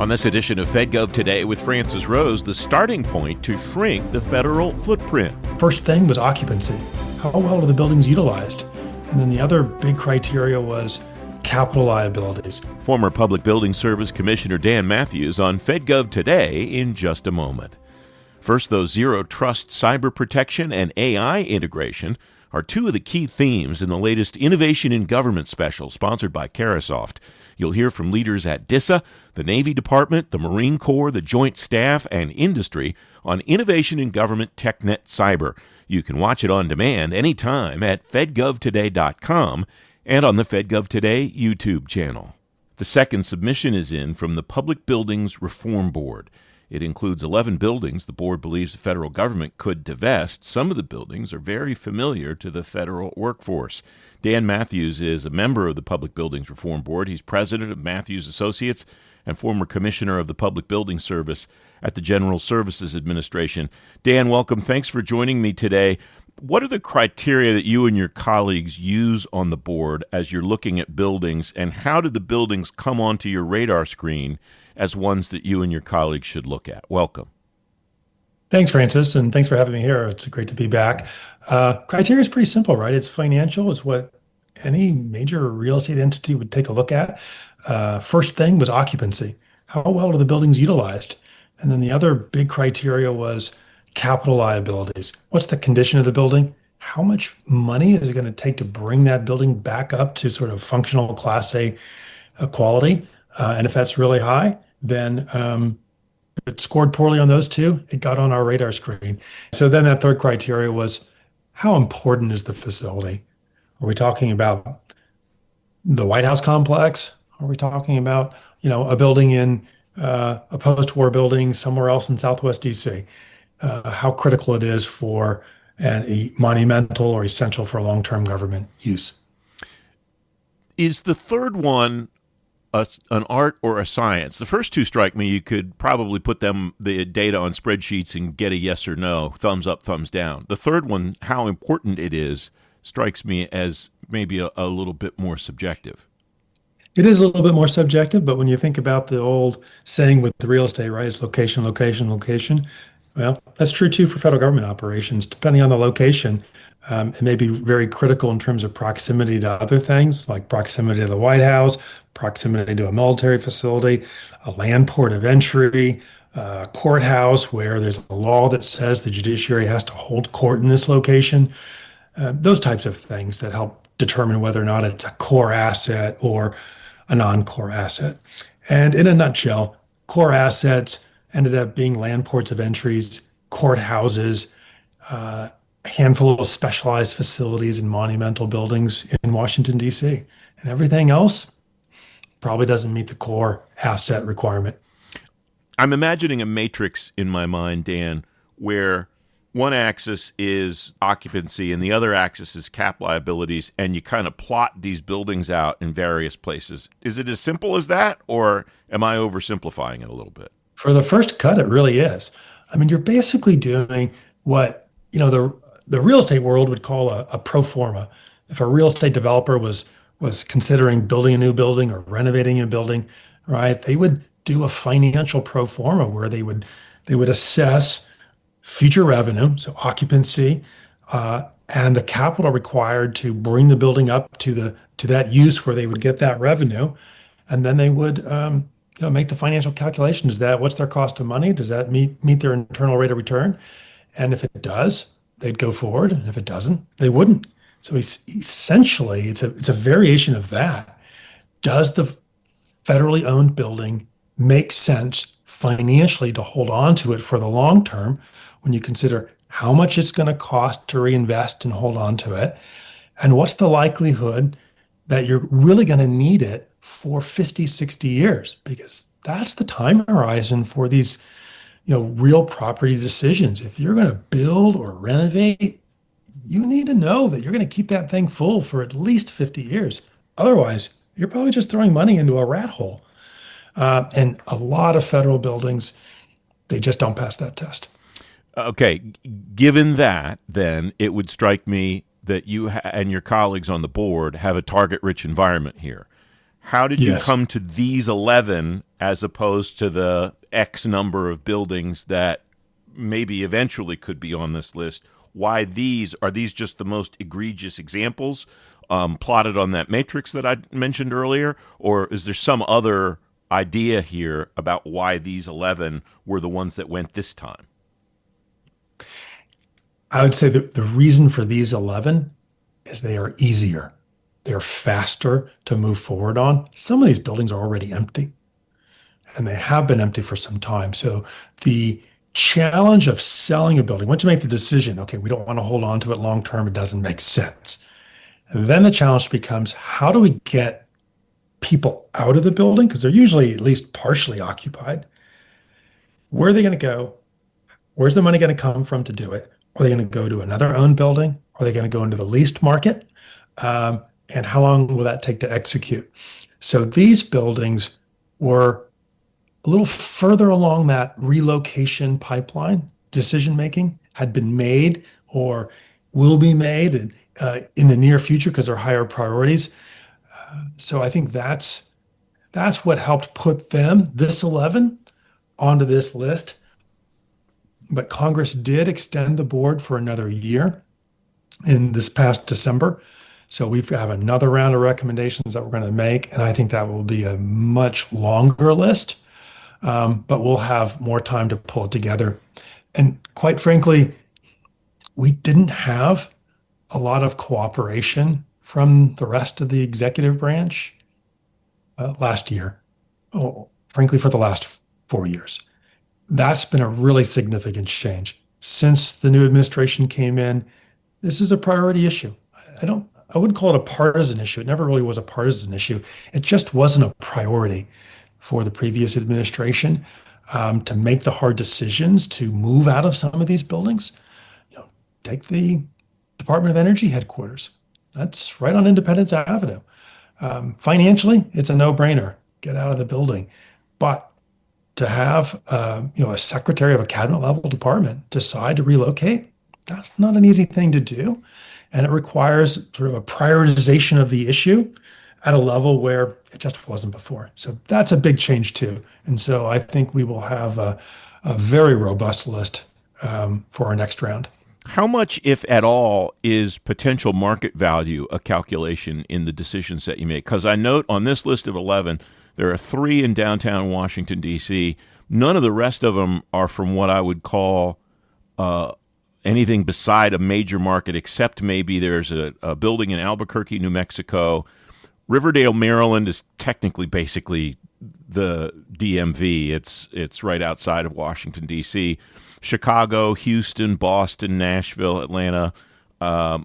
On this edition of FedGov Today with Francis Rose, the starting point to shrink the federal footprint. First thing was occupancy. How well are the buildings utilized? And then the other big criteria was capital liabilities. Former Public Building Service Commissioner Dan Mathews on FedGov Today in just a moment. First, though, zero trust cyber protection and AI integration are two of the key themes in the latest Innovation in Government special sponsored by Carasoft. You'll hear from leaders at DISA, the Navy Department, the Marine Corps, the Joint Staff, and industry on Innovation in Government TechNet Cyber. You can watch it on demand anytime at fedgovtoday.com and on the FedGov Today YouTube channel. The second submission is in from the Public Buildings Reform Board. It includes 11 buildings the board believes the federal government could divest. Some of the buildings are very familiar to the federal workforce. Dan Mathews is a member of the Public Buildings Reform Board. He's president of Mathews Associates and former commissioner of the Public Building Service at the General Services Administration. Dan, welcome. Thanks for joining me today. What are the criteria that you and your colleagues use on the board as you're looking at buildings, and how did the buildings come onto your radar screen as ones that you and your colleagues should look at? Welcome. Thanks, Francis, and thanks for having me here. It's great to be back. Criteria is pretty simple, right? It's financial. It's what any major real estate entity would take a look at. First thing was occupancy. How well are the buildings utilized? And then the other big criteria was capital liabilities. What's the condition of the building? How much money is it going to take to bring that building back up to sort of functional Class A quality? And if that's really high, then if it scored poorly on those two, it got on our radar screen. So then that third criteria was, how important is the facility? Are we talking about the White House complex? Are we talking about, a building in a post-war building somewhere else in Southwest DC? How critical it is for a monumental or essential for long-term government use. Is the third one an art or a science? The first two strike me. You could probably put the data on spreadsheets and get a yes or no, thumbs up, thumbs down. The third one, how important it is, strikes me as maybe a little bit more subjective. It is a little bit more subjective, but when you think about the old saying with the real estate, right, it's location, location, location. Well, that's true too for federal government operations. Depending on the location, it may be very critical in terms of proximity to other things, like proximity to the White House, proximity to a military facility, a land port of entry, a courthouse where there's a law that says the judiciary has to hold court in this location. Those types of things that help determine whether or not it's a core asset or a non-core asset. And in a nutshell, core assets ended up being land ports of entries, courthouses, a handful of specialized facilities and monumental buildings in Washington, D.C. And everything else probably doesn't meet the core asset requirement. I'm imagining a matrix in my mind, Dan, where one axis is occupancy and the other axis is cap liabilities, and you kind of plot these buildings out in various places. Is it as simple as that, or am I oversimplifying it a little bit? For the first cut, it really is. I mean, you're basically doing what, the real estate world would call a pro forma. If a real estate developer was considering building a new building or renovating a building, right, they would do a financial pro forma where they would assess future revenue, so occupancy, and the capital required to bring the building up to that use where they would get that revenue, and then they would make the financial calculation. What's their cost of money? Does that meet their internal rate of return? And if it does, they'd go forward. And if it doesn't, they wouldn't. So essentially, it's a variation of that. Does the federally owned building make sense financially to hold on to it for the long term when you consider how much it's going to cost to reinvest and hold on to it? And what's the likelihood that you're really going to need it for 50, 60 years? Because that's the time horizon for these, real property decisions. If you're going to build or renovate, you need to know that you're going to keep that thing full for at least 50 years. Otherwise, you're probably just throwing money into a rat hole. And a lot of federal buildings, they just don't pass that test. Okay. Given that, then, it would strike me that you and your colleagues on the board have a target-rich environment here. How did you Yes. come to these 11 as opposed to the X number of buildings that maybe eventually could be on this list? Why these? Are these just the most egregious examples plotted on that matrix that I mentioned earlier? Or is there some other idea here about why these 11 were the ones that went this time? I would say that the reason for these 11 is they are easier. They're faster to move forward on. Some of these buildings are already empty, and they have been empty for some time. So the challenge of selling a building, once you make the decision, okay, we don't want to hold on to it long term, it doesn't make sense. And then the challenge becomes, how do we get people out of the building? Because they're usually at least partially occupied. Where are they going to go? Where's the money going to come from to do it? Are they going to go to another owned building? Are they going to go into the leased market? And how long will that take to execute? So these buildings were a little further along that relocation pipeline. Decision making had been made or will be made in the near future because they're higher priorities. So I think that's what helped put them, this 11, onto this list. But Congress did extend the board for another year in this past December. So we have another round of recommendations that we're going to make, and I think that will be a much longer list, but we'll have more time to pull it together. And quite frankly, we didn't have a lot of cooperation from the rest of the executive branch last year. Oh, frankly, for the last 4 years. That's been a really significant change. Since the new administration came in, this is a priority issue. I wouldn't call it a partisan issue. It never really was a partisan issue. It just wasn't a priority for the previous administration to make the hard decisions to move out of some of these buildings. You know, take the Department of Energy headquarters. That's right on Independence Avenue. Financially, it's a no-brainer. Get out of the building. But to have a secretary of a cabinet level department decide to relocate, that's not an easy thing to do. And it requires sort of a prioritization of the issue at a level where it just wasn't before. So that's a big change too. And so I think we will have a very robust list for our next round. How much, if at all, is potential market value a calculation in the decisions that you make? Because I note on this list of 11, there are 3 in downtown Washington, D.C. None of the rest of them are from what I would call anything beside a major market, except maybe there's a building in Albuquerque, New Mexico. Riverdale, Maryland is technically basically the DMV. It's right outside of Washington, D.C. Chicago, Houston, Boston, Nashville, Atlanta,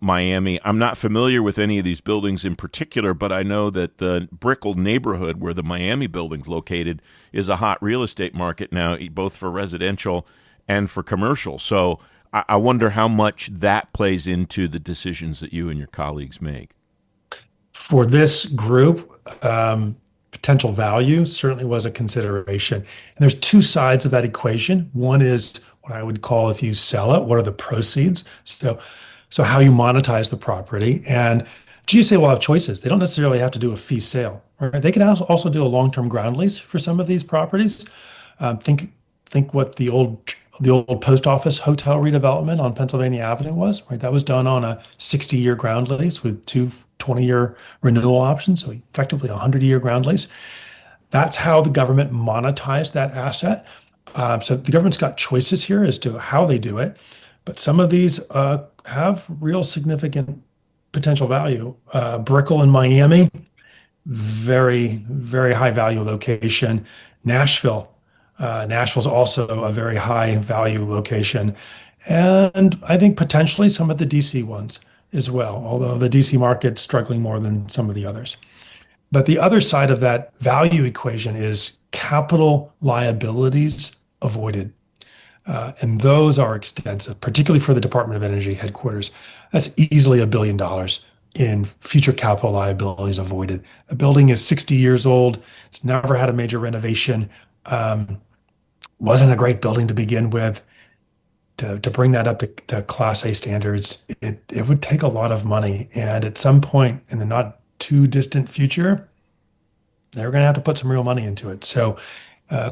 Miami. I'm not familiar with any of these buildings in particular, but I know that the Brickell neighborhood where the Miami building's located is a hot real estate market now, both for residential and for commercial. So I wonder how much that plays into the decisions that you and your colleagues make. For this group, potential value certainly was a consideration. And there's two sides of that equation. One is what I would call, if you sell it, what are the proceeds? So how you monetize the property. And GSA will have choices. They don't necessarily have to do a fee sale, right? They can also do a long-term ground lease for some of these properties. Think what the old post office hotel redevelopment on Pennsylvania Avenue was, right? That was done on a 60-year ground lease with two 20-year renewal options, so effectively a 100-year ground lease. That's how the government monetized that asset. So the government's got choices here as to how they do it, but some of these have real significant potential value. Brickell in Miami, very, very high value location. Nashville's also a very high value location. And I think potentially some of the DC ones as well, although the DC market's struggling more than some of the others. But the other side of that value equation is capital liabilities avoided. And those are extensive, particularly for the Department of Energy headquarters. That's easily $1 billion in future capital liabilities avoided. A building is 60 years old. It's never had a major renovation. Wasn't a great building to begin with. To bring that up to Class A standards, it would take a lot of money. And at some point in the not too distant future, they're going to have to put some real money into it. So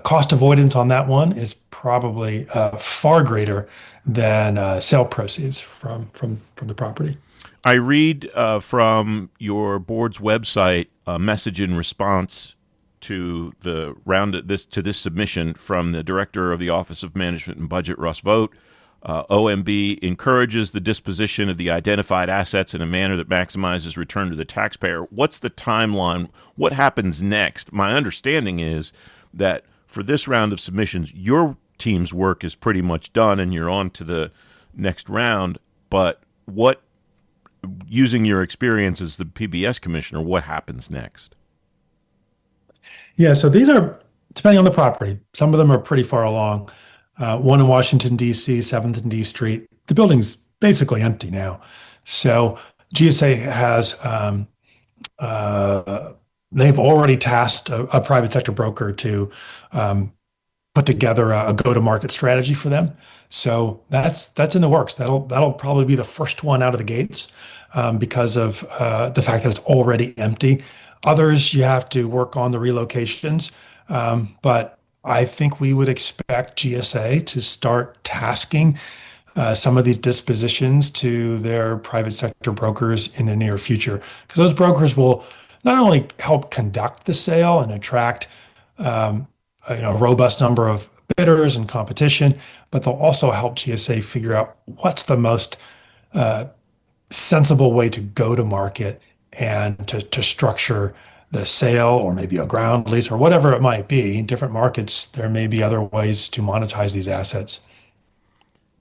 cost avoidance on that one is probably far greater than sale proceeds from the property. I read from your board's website a message in response to the this submission from the director of the Office of Management and Budget, Russ Vogt. OMB encourages the disposition of the identified assets in a manner that maximizes return to the taxpayer. What's the timeline? What happens next? My understanding is that for this round of submissions, your team's work is pretty much done and you're on to the next round. But using your experience as the PBS commissioner, what happens next? Yeah, so these are, depending on the property, some of them are pretty far along. One in Washington, D.C., 7th and D Street. The building's basically empty now. So GSA has, they've already tasked a private sector broker to put together a go-to-market strategy for them. So that's in the works. That'll probably be the first one out of the gates because of the fact that it's already empty. Others, you have to work on the relocations, but I think we would expect GSA to start tasking some of these dispositions to their private sector brokers in the near future, because those brokers will not only help conduct the sale and attract a robust number of bidders and competition, but they'll also help GSA figure out what's the most sensible way to go to market and to structure the sale, or maybe a ground lease, or whatever it might be. In different markets, there may be other ways to monetize these assets.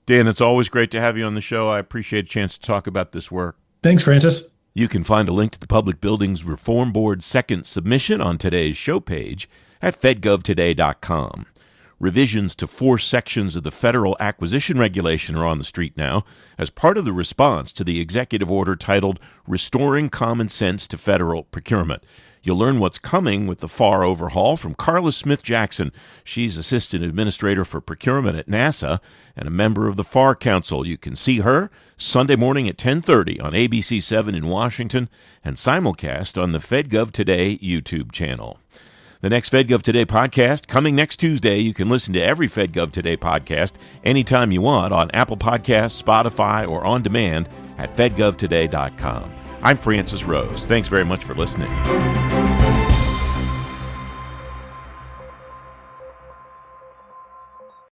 Dan, it's always great to have you on the show. I appreciate a chance to talk about this work. Thanks, Francis. You can find a link to the Public Buildings Reform Board's second submission on today's show page at fedgovtoday.com. Revisions to 4 sections of the federal acquisition regulation are on the street now as part of the response to the executive order titled Restoring Common Sense to Federal Procurement. You'll learn what's coming with the FAR overhaul from Carla Smith-Jackson. She's Assistant Administrator for Procurement at NASA and a member of the FAR Council. You can see her Sunday morning at 10:30 on ABC7 in Washington and simulcast on the FedGov Today YouTube channel. The next FedGov Today podcast coming next Tuesday. You can listen to every FedGov Today podcast anytime you want on Apple Podcasts, Spotify, or on demand at fedgovtoday.com. I'm Francis Rose. Thanks very much for listening.